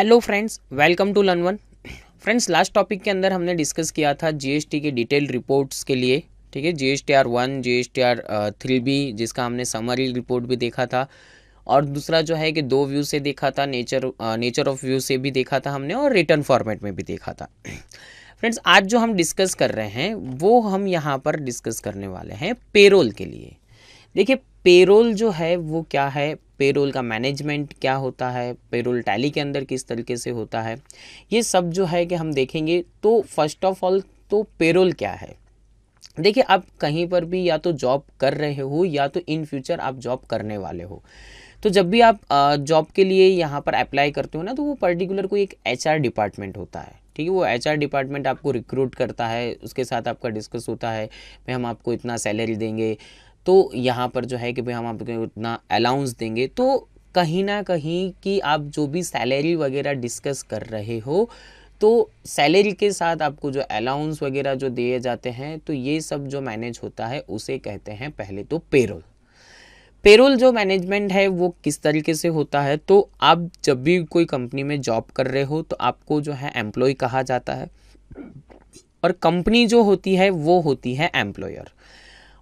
Hello friends, welcome to learn one. Friends, last topic के अंदर हमने डिस्कस किया था जीएसटी के डिटेल रिपोर्ट्स के लिए। ठीक है, GSTR 1, GSTR 3B, जिसका हमने समरी रिपोर्ट भी देखा था, और दूसरा जो है कि दो व्यू से देखा था, नेचर ऑफ व्यू से भी देखा था हमने, और रिटर्न फॉर्मेट में भी देखा था। फ्रेंड्स, आज जो हम डिस्कस कर रहे हैं वो हम यहाँ पर डिस्कस करने वाले हैं पेरोल के लिए। देखिए, पेरोल जो है वो क्या है, पेरोल का मैनेजमेंट क्या होता है, पेरोल टैली के अंदर किस तरीके से होता है, ये सब जो है कि हम देखेंगे। तो फर्स्ट ऑफ ऑल तो पेरोल क्या है। देखिए, आप कहीं पर भी या तो जॉब कर रहे हो या तो इन फ्यूचर आप जॉब करने वाले हो, तो जब भी आप जॉब के लिए यहाँ पर अप्लाई करते हो ना, तो वो पर्टिकुलर कोई एक HR डिपार्टमेंट होता है। ठीक है, वो HR डिपार्टमेंट आपको रिक्रूट करता है, उसके साथ आपका डिस्कस होता है, भाई हम आपको इतना सैलरी देंगे, तो यहाँ पर जो है कि भाई हम आपको इतना अलाउंस देंगे। तो कहीं ना कहीं कि आप जो भी सैलरी वगैरह डिस्कस कर रहे हो, तो सैलरी के साथ आपको जो अलाउंस वगैरह जो दिए जाते हैं, तो ये सब जो मैनेज होता है उसे कहते हैं पहले तो पेरोल। पेरोल जो मैनेजमेंट है वो किस तरीके से होता है, तो आप जब भी कोई कंपनी में जॉब कर रहे हो तो आपको जो है एम्प्लॉय कहा जाता है, और कंपनी जो होती है वो होती है एम्प्लॉयर।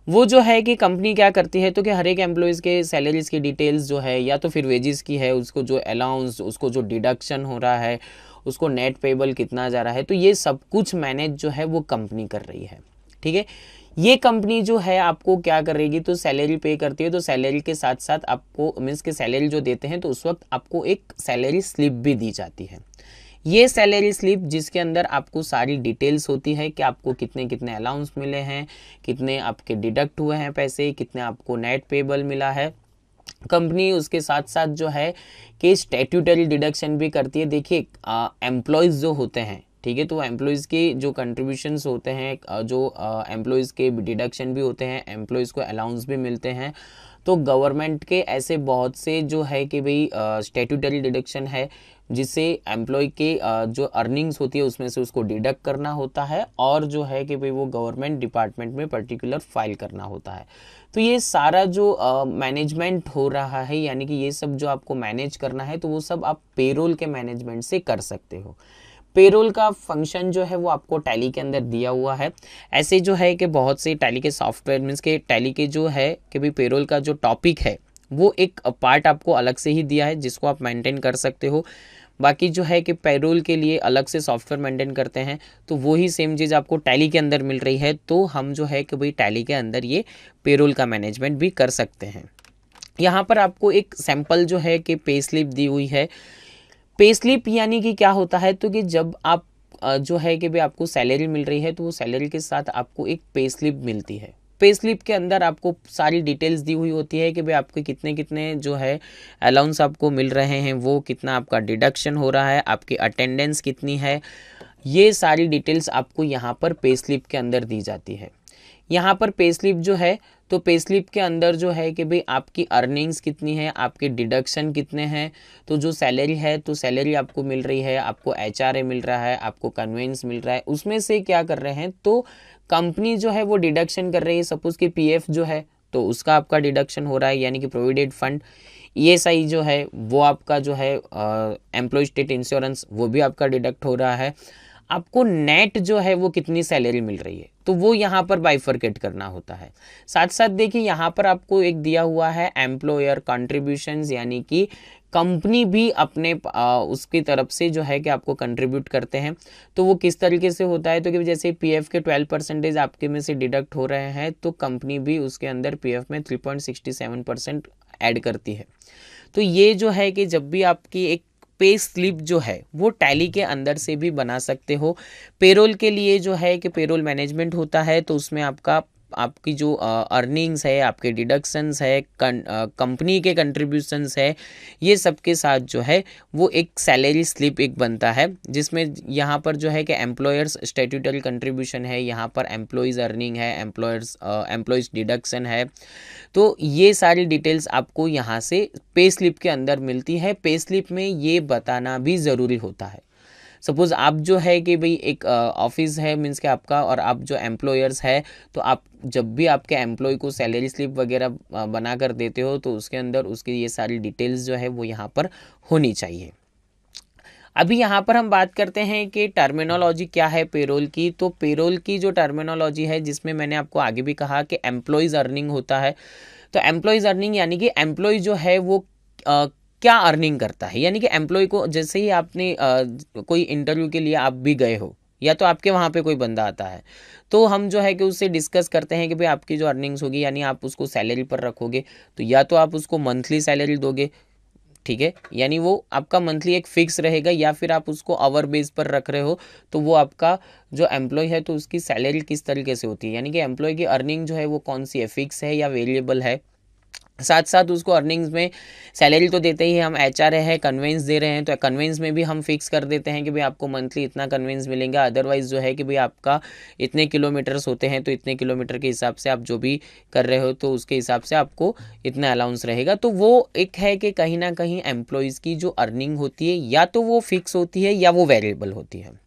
वो जो है कि कंपनी क्या करती है, तो कि हर एक एम्प्लॉयज़ के सैलरीज़ की डिटेल्स जो है, या तो फिर वेजेस की है, उसको जो अलाउंस, उसको जो डिडक्शन हो रहा है, उसको नेट पेबल कितना जा रहा है, तो ये सब कुछ मैनेज जो है वो कंपनी कर रही है। ठीक है, ये कंपनी जो है आपको क्या करेगी, तो सैलरी पे करती है, तो सैलरी के साथ साथ आपको मीन्स के सैलरी जो देते हैं तो उस वक्त आपको एक सैलरी स्लिप भी दी जाती है। ये सैलरी स्लिप जिसके अंदर आपको सारी डिटेल्स होती है कि आपको कितने कितने अलाउंस मिले हैं, कितने आपके डिडक्ट हुए हैं पैसे, कितने आपको नेट पेबल मिला है। कंपनी उसके साथ साथ जो है कि स्टैट्यूटरी डिडक्शन भी करती है। देखिए, एम्प्लॉयज़ जो होते हैं, ठीक है, तो एम्प्लॉयज़ के जो कंट्रीब्यूशंस होते हैं, जो एम्प्लॉयज़ के डिडक्शन भी होते हैं, एम्प्लॉयज़ को अलाउंस भी मिलते हैं। तो गवर्नमेंट के ऐसे बहुत से जो है कि भाई स्टैट्यूटरी डिडक्शन है, जिसे एम्प्लॉय के जो अर्निंग्स होती है उसमें से उसको डिडक्ट करना होता है, और जो है कि भाई वो गवर्नमेंट डिपार्टमेंट में पर्टिकुलर फाइल करना होता है। तो ये सारा जो मैनेजमेंट हो रहा है, यानी कि ये सब जो आपको मैनेज करना है, तो वो सब आप पेरोल के मैनेजमेंट से कर सकते हो। पेरोल का फंक्शन जो है वो आपको टैली के अंदर दिया हुआ है। ऐसे जो है कि बहुत से टैली के सॉफ्टवेयर मीन्स के टैली के जो है कि भाई पेरोल का जो टॉपिक है वो एक पार्ट आपको अलग से ही दिया है, जिसको आप मेंटेन कर सकते हो। बाकी जो है कि पेरोल के लिए अलग से सॉफ्टवेयर मेंटेन करते हैं, तो वही सेम चीज़ आपको टैली के अंदर मिल रही है। तो हम जो है कि भाई टैली के अंदर ये पेरोल का मैनेजमेंट भी कर सकते हैं। यहाँ पर आपको एक सैंपल जो है कि पे स्लिप दी हुई है। पे स्लिप यानी कि क्या होता है, तो कि जब आप जो है कि भाई आपको सैलरी मिल रही है, तो वो सैलरी के साथ आपको एक पे स्लिप मिलती है। पे स्लिप के अंदर आपको सारी डिटेल्स दी हुई होती है कि भाई आपके कितने कितने जो है अलाउंस आपको मिल रहे हैं, वो कितना आपका डिडक्शन हो रहा है, आपकी अटेंडेंस कितनी है, ये सारी डिटेल्स आपको यहाँ पर पे स्लिप के अंदर दी जाती है। यहाँ पर पे स्लिप जो है, तो पे स्लिप के अंदर जो है कि भाई आपकी अर्निंग्स कितनी है, आपके डिडक्शन कितने हैं। तो जो सैलरी है, तो सैलरी आपको मिल रही है, आपको HRA मिल रहा है, आपको कन्वेंस मिल रहा है, उसमें से क्या कर रहे हैं, तो कंपनी जो है वो डिडक्शन कर रही है। सपोज कि PF जो है तो उसका आपका डिडक्शन हो रहा है, यानी कि प्रोविडेंट फंड। ESI जो है वो आपका जो है एम्प्लॉय स्टेट इंश्योरेंस, वो भी आपका डिडक्ट हो रहा है। आपको नेट जो है वो कितनी सैलरी मिल रही है, तो वो यहाँ पर बाइफरकेट करना होता है। साथ साथ देखिए, यहाँ पर आपको एक दिया हुआ है एम्प्लॉयर कंट्रीब्यूशंस, यानी कि कंपनी भी अपने उसकी तरफ से जो है कि आपको कंट्रीब्यूट करते हैं। तो वो किस तरीके से होता है, तो कि जैसे PF के 12% आपके में से डिडक्ट हो रहे हैं, तो कंपनी भी उसके अंदर PF में 3.67% ऐड करती है। तो ये जो है कि जब भी आपकी एक पे स्लिप जो है वो टैली के अंदर से भी बना सकते हो। पेरोल के लिए जो है कि पेरोल मैनेजमेंट होता है, तो उसमें आपकी जो अर्निंग्स है, आपके डिडक्शंस है, कंपनी के कंट्रीब्यूशंस है, ये सब के साथ जो है वो एक सैलरी स्लिप एक बनता है, जिसमें यहाँ पर जो है कि एम्प्लॉयर्स स्टैट्यूटरी कंट्रीब्यूशन है, यहाँ पर एम्प्लॉयज़ अर्निंग है, एम्प्लॉयज़ डिडक्शन है। तो ये सारी डिटेल्स आपको यहाँ से पे स्लिप के अंदर मिलती है। पे स्लिप में ये बताना भी ज़रूरी होता है। सपोज़ आप जो है कि भाई एक ऑफिस है मीन्स के आपका, और आप जो एम्प्लॉयर्स है, तो आप जब भी आपके एम्प्लॉय को सैलरी स्लिप वगैरह बना कर देते हो, तो उसके अंदर उसकी ये सारी डिटेल्स जो है वो यहाँ पर होनी चाहिए। अभी यहाँ पर हम बात करते हैं कि टर्मिनोलॉजी क्या है पेरोल की। तो पेरोल की जो टर्मिनोलॉजी है, जिसमें मैंने आपको आगे भी कहा कि एम्प्लॉयज़ अर्निंग होता है। तो एम्प्लॉयज़ अर्निंग यानी कि एम्प्लॉय जो है वो क्या अर्निंग करता है, यानी कि एम्प्लॉय को जैसे ही आपने कोई इंटरव्यू के लिए आप भी गए हो या तो आपके वहाँ पे कोई बंदा आता है, तो हम जो है कि उससे डिस्कस करते हैं कि भाई आपकी जो अर्निंग्स होगी, यानी आप उसको सैलरी पर रखोगे, तो या तो आप उसको मंथली सैलरी दोगे, ठीक है, यानी वो आपका मंथली एक फिक्स रहेगा, या फिर आप उसको आवर बेस पर रख रहे हो, तो वो आपका जो एम्प्लॉय है तो उसकी सैलरी किस तरीके से होती है, यानी कि एम्प्लॉय की अर्निंग जो है वो कौन सी है, फिक्स है या वेरिएबल है। साथ साथ उसको अर्निंग्स में सैलरी तो देते ही हम एचआर है, कन्वेंस दे रहे हैं, तो कन्वेंस में भी हम फिक्स कर देते हैं कि भाई आपको मंथली इतना कन्वेंस मिलेगा। अदरवाइज जो है कि भाई आपका इतने किलोमीटर्स होते हैं, तो इतने किलोमीटर के हिसाब से आप जो भी कर रहे हो तो उसके हिसाब से आपको इतना अलाउंस रहेगा। तो वो एक है कि कहीं ना कहीं एम्प्लॉयज़ की जो अर्निंग होती है या तो वो फिक्स होती है या वो वेरिएबल होती है।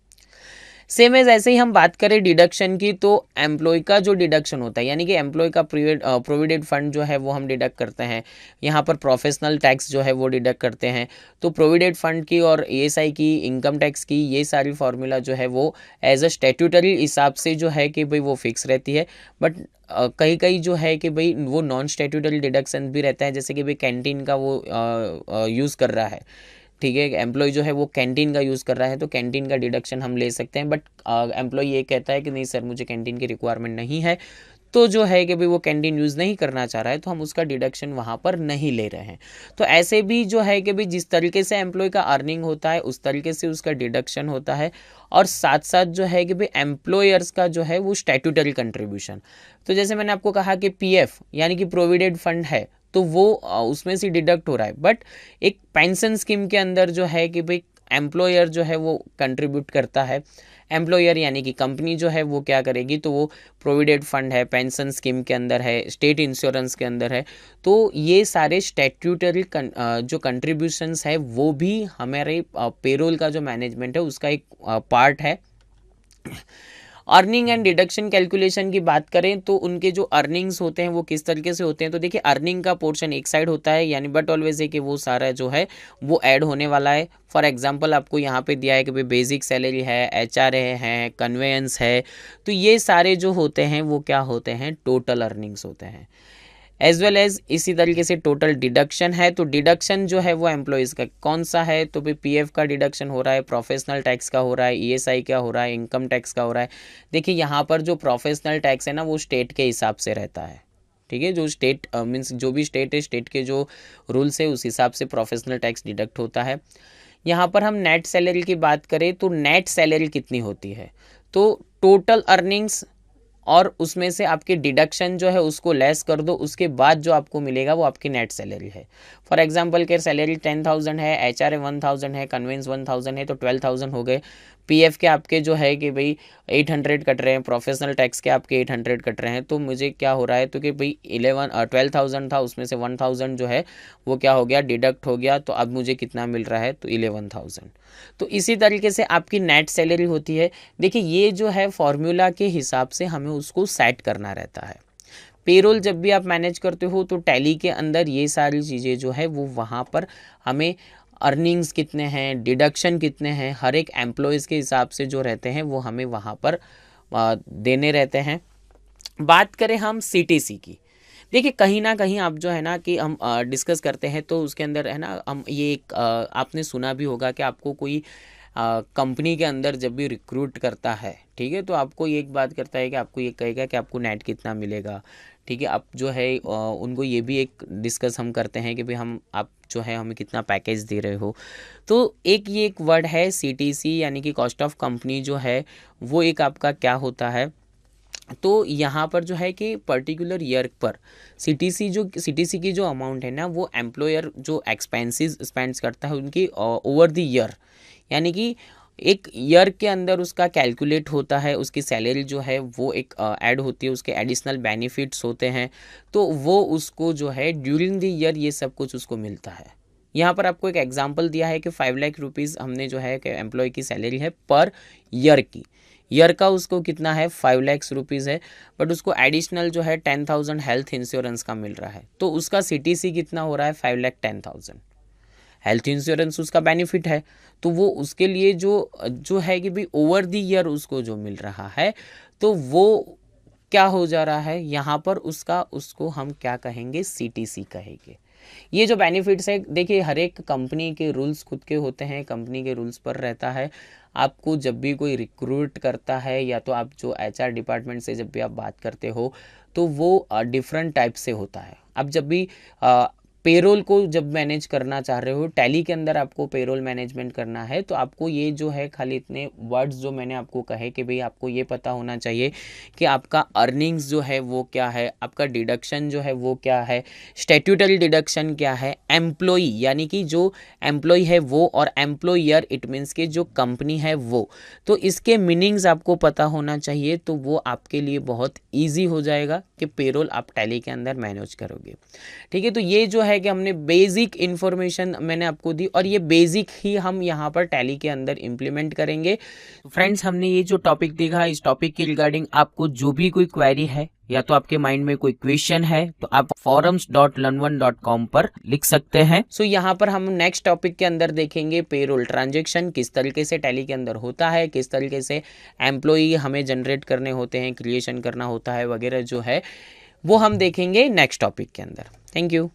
सेम एज ऐसे ही हम बात करें डिडक्शन की, तो एम्प्लॉय का जो डिडक्शन होता है, यानी कि एम्प्लॉय का प्रोविडेंट फंड जो है वो हम डिडक्ट करते हैं। यहाँ पर प्रोफेशनल टैक्स जो है वो डिडक्ट करते हैं। तो प्रोविडेंट फंड की और ईएसआई की, इनकम टैक्स की, ये सारी फार्मूला जो है वो एज अ स्टैट्यूटरी हिसाब से जो है कि भाई वो फिक्स रहती है। बट कहीं कहीं जो है कि भाई वो नॉन स्टैट्यूटरी डिडक्शन भी रहता है, जैसे कि भाई कैंटीन का वो यूज़ कर रहा है, ठीक है, एम्प्लॉय जो है वो कैंटीन का यूज़ कर रहा है, तो कैंटीन का डिडक्शन हम ले सकते हैं। बट एम्प्लॉय ये कहता है कि नहीं सर, मुझे कैंटीन की रिक्वायरमेंट नहीं है, तो जो है कि भाई वो कैंटीन यूज़ नहीं करना चाह रहा है, तो हम उसका डिडक्शन वहाँ पर नहीं ले रहे हैं। तो ऐसे भी जो है कि भाई जिस तरीके से एम्प्लॉय का अर्निंग होता है उस तरीके से उसका डिडक्शन होता है। और साथ साथ जो है कि भाई एम्प्लॉयर्स का जो है वो स्टैट्यूटरी कंट्रीब्यूशन, तो जैसे मैंने आपको कहा कि पीएफ यानी कि प्रोविडेंट फंड है, तो वो उसमें से डिडक्ट हो रहा है। बट एक पेंशन स्कीम के अंदर जो है कि भाई एम्प्लॉयर जो है वो कंट्रीब्यूट करता है। एम्प्लॉयर यानी कि कंपनी जो है वो क्या करेगी, तो वो प्रोविडेंट फंड है, पेंशन स्कीम के अंदर है, स्टेट इंश्योरेंस के अंदर है, तो ये सारे स्टैट्यूटरी जो कंट्रीब्यूशंस है वो भी हमारे पेरोल का जो मैनेजमेंट है उसका एक पार्ट है। अर्निंग एंड डिडक्शन कैलकुलेशन की बात करें तो उनके जो अर्निंग्स होते हैं वो किस तरीके से होते हैं, तो देखिए अर्निंग का पोर्शन एक साइड होता है, यानी बट ऑलवेज है कि वो सारा जो है वो ऐड होने वाला है। फॉर एग्जांपल आपको यहाँ पे दिया है कि भाई बेसिक सैलरी है, एचआर है, कन्वेंस है, तो ये सारे जो होते हैं वो क्या होते हैं, टोटल अर्निंग्स होते हैं। एज वेल एज इसी तरीके से टोटल डिडक्शन है, तो डिडक्शन जो है वो एम्प्लॉयज़ का कौन सा है, तो भाई पीएफ का डिडक्शन हो रहा है, प्रोफेशनल टैक्स का हो रहा है, ईएसआई का हो रहा है, इनकम टैक्स का हो रहा है। देखिए यहाँ पर जो प्रोफेशनल टैक्स है ना वो स्टेट के हिसाब से रहता है, ठीक है, जो स्टेट मीन्स जो भी स्टेट है, स्टेट के जो रूल्स है उस हिसाब से प्रोफेशनल टैक्स डिडक्ट होता है। यहाँ पर हम नेट सैलरी की बात करें तो नेट सैलरी कितनी होती है, तो टोटल अर्निंग्स और उसमें से आपकी डिडक्शन जो है उसको लेस कर दो, उसके बाद जो आपको मिलेगा वो आपकी नेट सैलरी है। फॉर एग्जांपल के सैलरी 10,000 है, एचआर 1,000 है, कन्वेंस 1,000 है, तो 12,000 हो गए। पीएफ के आपके जो है कि भाई 800 कट रहे हैं, प्रोफेशनल टैक्स के आपके 800 कट रहे हैं, तो मुझे क्या हो रहा है, तो कि भाई 12,000 था, उसमें से 1,000 जो है वो क्या हो गया, डिडक्ट हो गया, तो अब मुझे कितना मिल रहा है, तो 11,000। तो इसी तरीके से आपकी नेट सैलरी होती है। देखिए ये जो है फॉर्मूला के हिसाब से हमें उसको सेट करना रहता है। पेरोल जब भी आप मैनेज करते हो तो टैली के अंदर ये सारी चीज़ें जो है वो वहाँ पर हमें अर्निंग्स कितने हैं, डिडक्शन कितने हैं, हर एक एम्प्लॉयज़ के हिसाब से जो रहते हैं वो हमें वहाँ पर देने रहते हैं। बात करें हम सीटीसी की, देखिए कहीं ना कहीं आप जो है ना कि हम डिस्कस करते हैं तो उसके अंदर है ना, हम ये एक आपने सुना भी होगा कि आपको कोई कंपनी के अंदर जब भी रिक्रूट करता है, ठीक है, तो आपको ये एक बात करता है कि आपको ये कहेगा कि आपको नेट कितना मिलेगा, ठीक है। आप जो है उनको ये भी एक डिस्कस हम करते हैं कि भाई हम आप जो है हमें कितना पैकेज दे रहे हो। तो एक ये एक वर्ड है सीटीसी यानी कि कॉस्ट ऑफ कंपनी जो है वो एक आपका क्या होता है, तो यहाँ पर जो है कि पर्टिकुलर ईयर पर सीटीसी की जो अमाउंट है ना वो एम्प्लॉयर जो एक्सपेंसेस स्पेंड्स करता है उनकी ओवर द ईयर, यानी कि एक ईयर के अंदर उसका कैलकुलेट होता है, उसकी सैलरी जो है वो एक ऐड होती है, उसके एडिशनल बेनिफिट्स होते हैं, तो वो उसको जो है ड्यूरिंग द ईयर ये सब कुछ उसको मिलता है। यहाँ पर आपको एक एग्जांपल दिया है कि 5 लाख रुपीज़ हमने जो है कि एम्प्लॉय की सैलरी है पर ईयर की, ईयर का उसको कितना है 5 लाख रुपीज़ है, बट उसको एडिशनल जो है 10,000 हेल्थ इंश्योरेंस का मिल रहा है, तो उसका सीटीसी कितना हो रहा है 5,10,000, हेल्थ इंश्योरेंस उसका बेनिफिट है, तो वो उसके लिए जो जो है कि भाई ओवर द ईयर उसको जो मिल रहा है, तो वो क्या हो जा रहा है यहाँ पर उसका, उसको हम क्या कहेंगे, CTC कहेंगे। ये जो बेनिफिट्स है, देखिए हर एक कंपनी के रूल्स खुद के होते हैं, कंपनी के रूल्स पर रहता है। आपको जब भी कोई रिक्रूट करता है या तो आप जो HR डिपार्टमेंट से जब भी आप बात करते हो, तो वो डिफरेंट टाइप से होता है। आप जब भी पेरोल को जब मैनेज करना चाह रहे हो, टैली के अंदर आपको पेरोल मैनेजमेंट करना है, तो आपको ये जो है खाली इतने वर्ड्स जो मैंने आपको कहे कि भाई आपको ये पता होना चाहिए कि आपका अर्निंग्स जो है वो क्या है, आपका डिडक्शन जो है वो क्या है, स्टैट्यूटरी डिडक्शन क्या है, एम्प्लॉई यानी कि जो एम्प्लॉई है वो, और एम्प्लॉयर इट मीन्स कि जो कंपनी है वो, तो इसके मीनिंग्स आपको पता होना चाहिए। तो वो आपके लिए बहुत ईजी हो जाएगा कि पेरोल आप टैली के अंदर मैनेज करोगे। ठीक है, तो ये जो है कि हमने बेसिक इन्फॉर्मेशन मैंने आपको दी, और ये बेसिक ही हम यहाँ पर टैली के अंदर इम्प्लीमेंट करेंगे। फ्रेंड्स, हमने ये जो टॉपिक देखा, इस टॉपिक के रिगार्डिंग आपको जो भी कोई क्वेरी है या तो आपके माइंड में कोई क्वेश्चन है, तो आप forums.learn1.com पर लिख सकते हैं। सो यहाँ पर हम नेक्स्ट टॉपिक के अंदर देखेंगे पेरोल ट्रांजैक्शन किस तरीके से टैली के अंदर होता है, किस तरीके से एम्प्लॉई हमें जनरेट करने होते हैं, क्रिएशन करना होता है वगैरह जो है वो हम देखेंगे नेक्स्ट टॉपिक के अंदर। Thank you.